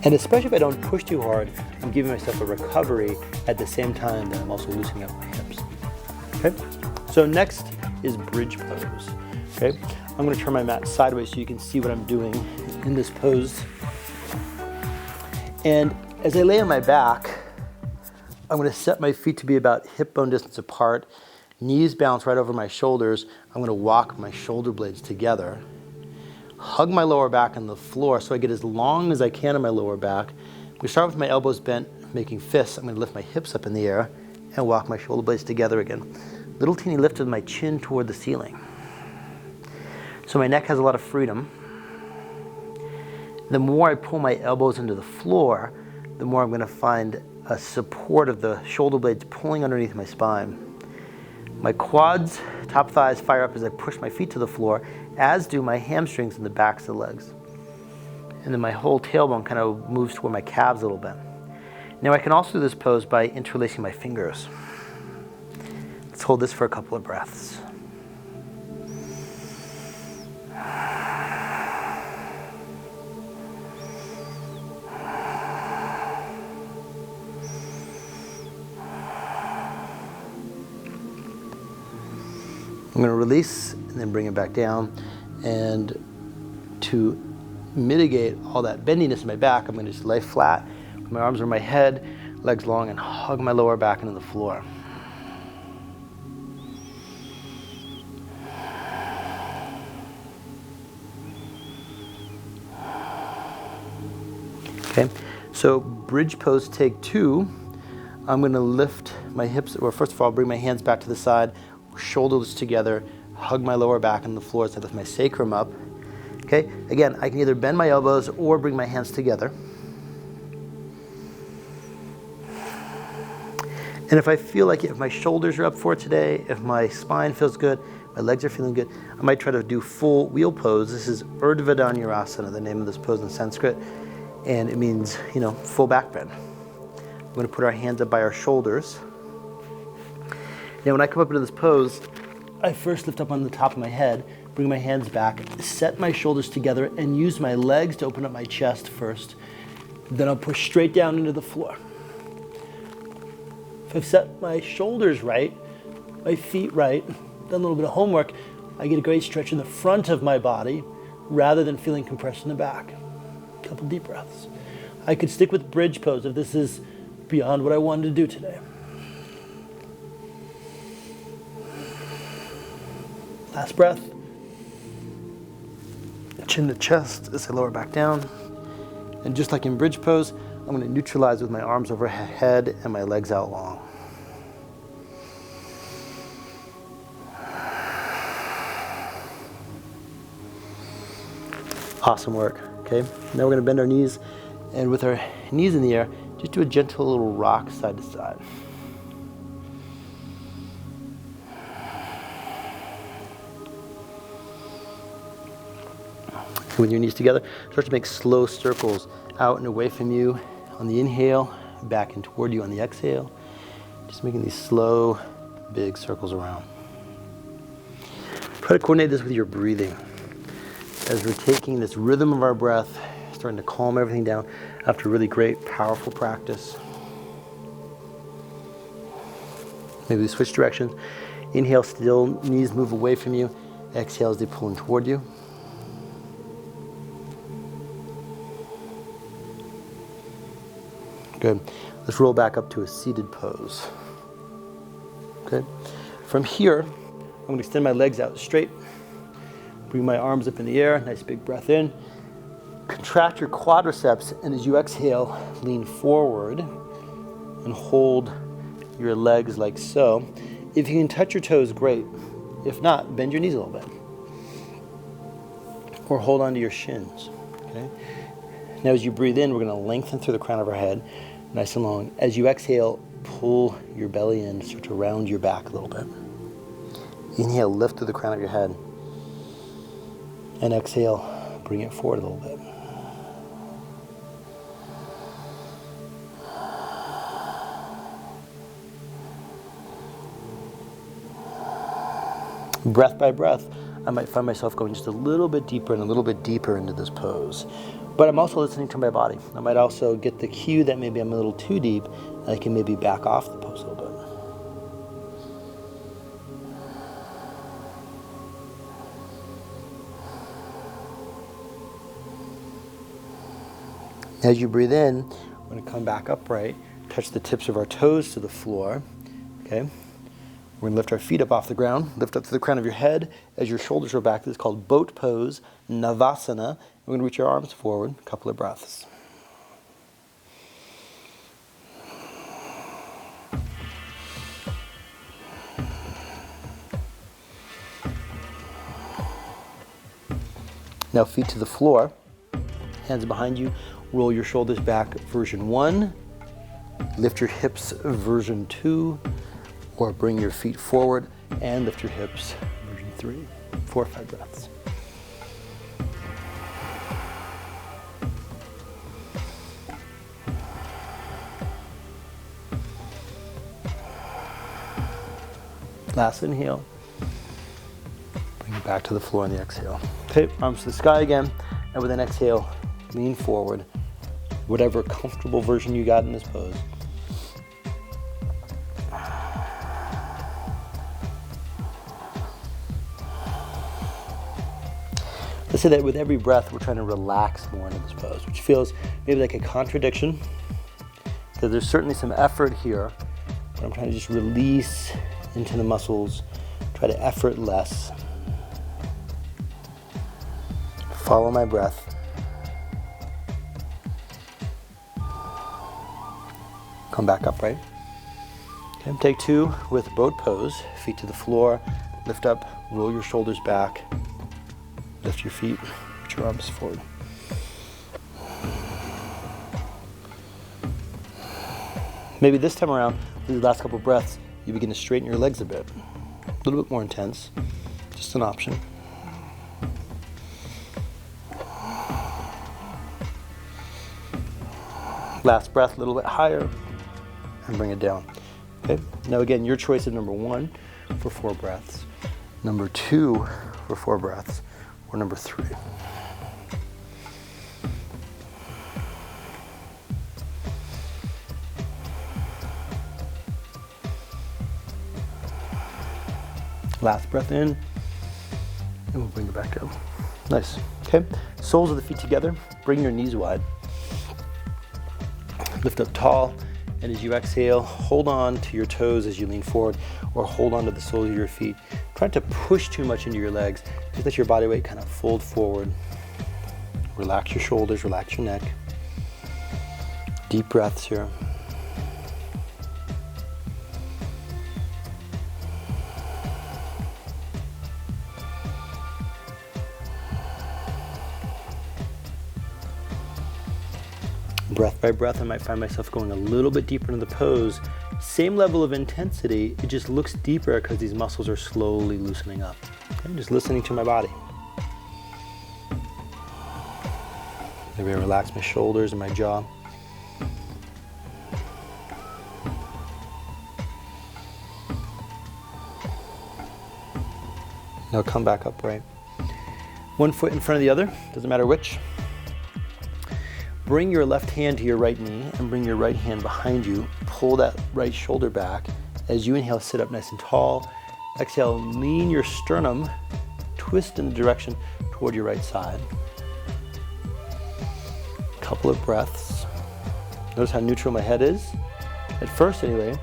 And especially if I don't push too hard, I'm giving myself a recovery at the same time that I'm also loosening up my hips. Okay? So next is bridge pose. Okay? I'm gonna turn my mat sideways so you can see what I'm doing in this pose. And as I lay on my back, I'm gonna set my feet to be about hip bone distance apart, knees bounce right over my shoulders. I'm gonna walk my shoulder blades together, hug my lower back on the floor so I get as long as I can on my lower back. I'm gonna start with my elbows bent, making fists. I'm gonna lift my hips up in the air and walk my shoulder blades together again. Little teeny lift of my chin toward the ceiling. So my neck has a lot of freedom. The more I pull my elbows into the floor, the more I'm gonna find a support of the shoulder blades pulling underneath my spine. My quads, top thighs fire up as I push my feet to the floor, as do my hamstrings and the backs of the legs. And then my whole tailbone kind of moves toward my calves a little bit. Now I can also do this pose by interlacing my fingers. Let's hold this for a couple of breaths. I'm going to release and then bring it back down. And to mitigate all that bendiness in my back, I'm going to just lay flat, with my arms over my head, legs long, and hug my lower back into the floor. Okay, so bridge pose take 2. I'm going to lift my hips, or first of all, bring my hands back to the side, shoulders together, hug my lower back on the floor as I lift my sacrum up. Okay, again, I can either bend my elbows or bring my hands together. And if I feel like if my shoulders are up for it today, if my spine feels good, my legs are feeling good, I might try to do full wheel pose. This is Urdhva Dhanurasana, the name of this pose in Sanskrit, and it means, full back bend. I'm going to put our hands up by our shoulders. Now when I come up into this pose, I first lift up on the top of my head, bring my hands back, set my shoulders together, and use my legs to open up my chest first. Then I'll push straight down into the floor. If I've set my shoulders right, my feet right, done a little bit of homework, I get a great stretch in the front of my body rather than feeling compressed in the back. A couple deep breaths. I could stick with bridge pose if this is beyond what I wanted to do today. Last breath. Chin to chest as I lower back down. And just like in bridge pose, I'm going to neutralize with my arms overhead and my legs out long. Awesome work. Okay, now we're going to bend our knees, and with our knees in the air, just do a gentle little rock side to side. With your knees together, start to make slow circles out and away from you on the inhale, back and toward you on the exhale. Just making these slow, big circles around. Try to coordinate this with your breathing. As we're taking this rhythm of our breath, starting to calm everything down after really great, powerful practice. Maybe we switch directions. Inhale, still, knees move away from you. Exhale as they pull in toward you. Good. Let's roll back up to a seated pose. Okay. From here, I'm going to extend my legs out straight. Bring my arms up in the air. Nice big breath in. Contract your quadriceps, and as you exhale, lean forward and hold your legs like so. If you can touch your toes, great. If not, bend your knees a little bit. Or hold onto your shins. Okay. Now as you breathe in, we're going to lengthen through the crown of our head, nice and long. As you exhale, pull your belly in, start to round your back a little bit. Inhale, lift through the crown of your head. And exhale, bring it forward a little bit. Breath by breath, I might find myself going just a little bit deeper and a little bit deeper into this pose. But I'm also listening to my body. I might also get the cue that maybe I'm a little too deep, and I can maybe back off the pose a little bit. As you breathe in, we're going to come back upright, touch the tips of our toes to the floor. Okay? We're going to lift our feet up off the ground, lift up to the crown of your head as your shoulders are back. This is called boat pose, Navasana. We're going to reach our arms forward, a couple of breaths. Now feet to the floor, hands behind you, roll your shoulders back, version 1. Lift your hips, version 2. Or bring your feet forward and lift your hips, version 3. 4 or 5 breaths. Last inhale. Bring it back to the floor on the exhale. Okay, arms to the sky again. And with an exhale, lean forward. Whatever comfortable version you got in this pose. Let's say that with every breath, we're trying to relax more into this pose, which feels maybe like a contradiction, because there's certainly some effort here, but I'm trying to just release into the muscles, try to effort less. Follow my breath. Come back upright. Okay, take 2 with boat pose, feet to the floor, lift up, roll your shoulders back, lift your feet, put your arms forward. Maybe this time around, these last couple of breaths, you begin to straighten your legs a bit. A little bit more intense, just an option. Last breath, a little bit higher, and bring it down. Okay, now again, your choice is number 1 for 4 breaths, number 2 for 4 breaths, or number 3. Last breath in, and we'll bring it back down. Nice. Okay, soles of the feet together, bring your knees wide. Lift up tall, and as you exhale, hold on to your toes as you lean forward, or hold on to the soles of your feet. Try not to push too much into your legs. Just let your body weight kind of fold forward. Relax your shoulders, relax your neck. Deep breaths here. Breath by breath, I might find myself going a little bit deeper into the pose. Same level of intensity, it just looks deeper because these muscles are slowly loosening up. Okay, just listening to my body. Maybe I relax my shoulders and my jaw. Now come back upright. 1 foot in front of the other, doesn't matter which. Bring your left hand to your right knee and bring your right hand behind you. Pull that right shoulder back. As you inhale, sit up nice and tall. Exhale, lean your sternum, twist in the direction toward your right side. Couple of breaths. Notice how neutral my head is, at first anyway.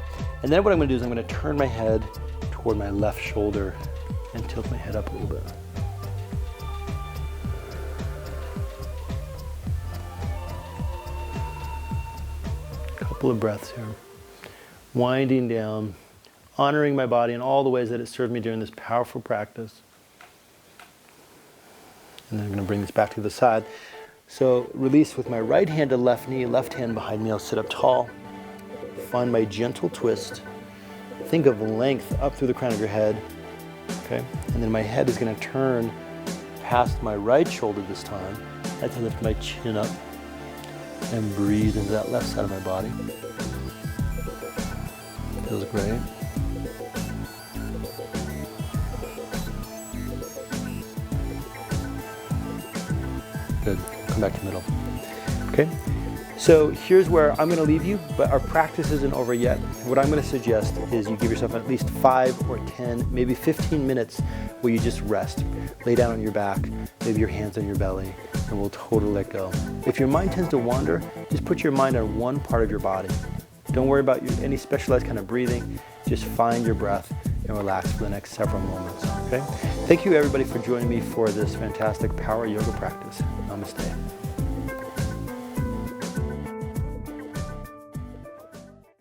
And then what I'm going to do is I'm going to turn my head toward my left shoulder and tilt my head up a little bit. Couple of breaths here. Winding down, honoring my body in all the ways that it served me during this powerful practice. And then I'm going to bring this back to the side. So release with my right hand to left knee, left hand behind me. I'll sit up tall. Find my gentle twist. Think of length up through the crown of your head. Okay? And then my head is going to turn past my right shoulder this time. I have to lift my chin up and breathe into that left side of my body. Feels great. Good. Come back to middle. Okay. So here's where I'm going to leave you, but our practice isn't over yet. What I'm going to suggest is you give yourself at least 5 or 10, maybe 15 minutes where you just rest. Lay down on your back, maybe your hands on your belly, and we'll totally let go. If your mind tends to wander, just put your mind on one part of your body. Don't worry about any specialized kind of breathing. Just find your breath and relax for the next several moments. Okay? Thank you everybody for joining me for this fantastic power yoga practice. Namaste.